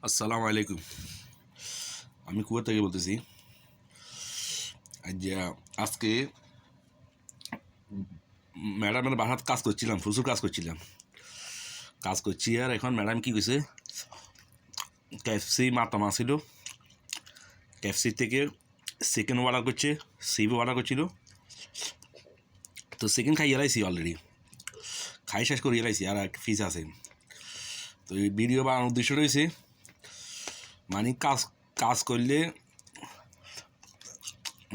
আসসালামু আলাইকুম। আমি কুয়েত থেকে বলতেছি। আজকে ম্যাডামের বাসাত কাজ করছিলাম, প্রচুর কাজ করছি। আর এখন ম্যাডাম কি কইছে, কেএফসি মাতাম আসিল, কেএফসি থেকে চিকেন অর্ডার করছে, সিপ অর্ডার করছিল। তো চিকেন খাই এলাইছি, অলরেডি খাই শেষ করে এলাইছি, আর এক পিস আছে। তো এই ভিডিও বানানোর উদ্দেশ্য রয়েছে, মানে কাজ করলে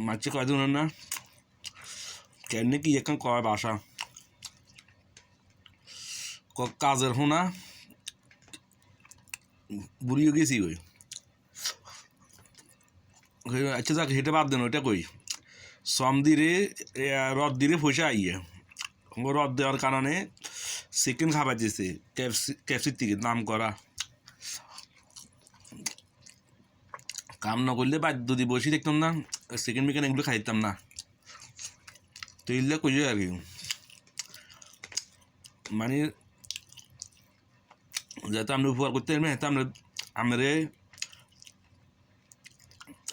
মাঝে কয়দিন না কেন কি এখন কয় বাসা কাজের হোনা বুড়িয়ে গেছি ওই। আচ্ছা যাক, হেঁটে বাদ দেন, ওইটা কই সম দিরে রদ দিলে পয়সা আইয়ে রদ দেওয়ার কারণে চিকেন খাবার দিয়েছে কেএফসির থেকে নাম করা। কাম না করলে বাধ্য দিয়ে বসে দেখতাম না, চিকেন মিকেন এগুলো খাইতাম না। তো এগুলো কইছে আর কি, মানে যাতে আপনি উপকার করতে পারবেন, এতে আমরে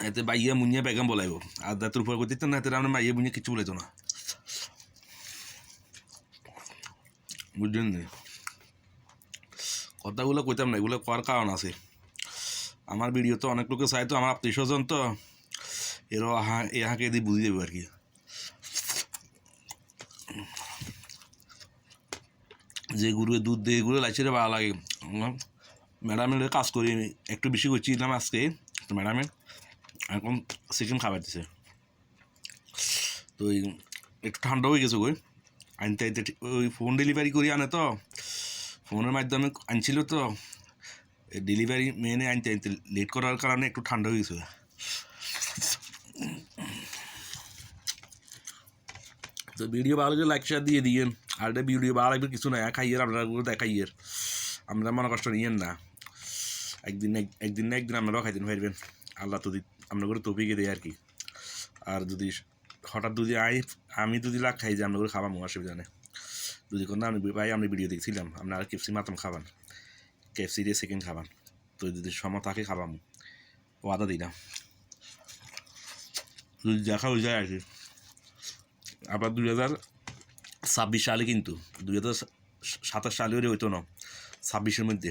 এতে বাইয়া মুনিয়া বেগম বলাইব। আর যাতে উপকার করতে না, এতে আমরা বাইয়া মুনিয়া কিছু বলাইতো না, বুঝলেন না? কথাগুলো কইতাম না, এগুলো করার কারণ আছে। আমার ভিডিও তো অনেক লোকে চাই, তো আমার আত্মীয় স্বজন, তো এরও এহাকে দিয়ে বুঝিয়ে দেবে আর কি। যে গুরুয়ে দুধ দিয়ে এগুলো লাইছে ভালো লাগে। ম্যাডামের কাজ করি, একটু বেশি করছিলাম আজকে, তো ম্যাডামে এখন চিকেন খাবার দিছে। তো একটু ঠান্ডা হয়ে গেছে ওই আনতে আনতে, ওই ফোন ডেলিভারি করি আনে, তো ফোনের মাধ্যমে আনছিল, তো ডেলিভারি মেনে আনতে আনতে লেট করার কারণে একটু ঠান্ডা হয়ে গেছে। তো ভিডিও ভালো লাগলে লাইক শেয়ার দিয়ে দিয়েন। আর এটা ভিডিও ভালো লাগবে কিছু না, খাইয়ের আপনারা দেখাইয়ের, আমরা মনে কষ্ট নিয়েন না। একদিন না একদিন আপনারাও খাইতেন পারবেন, আল্লাহ যদি আপনার করে তৌফিক দেয় আর কি। আর যদি হঠাৎ যদি আমি যদি লাগ খাই যে আপনার করে খাওয়াম, অসুবিধা নেই। যদি কোনো আমি ভিডিও দেখছিলাম আপনারা কেএফসি মাতাম খাবান, কেএফসি দিয়ে চিকেন খাবান, তো যদি সময় থাকে খাবাম, ওয়াদা দিই না। যদি দেখা হয়ে যায় আর কি। আবার 2026 সালে, কিন্তু 2027 সালে হইতো না, 26-এর মধ্যে।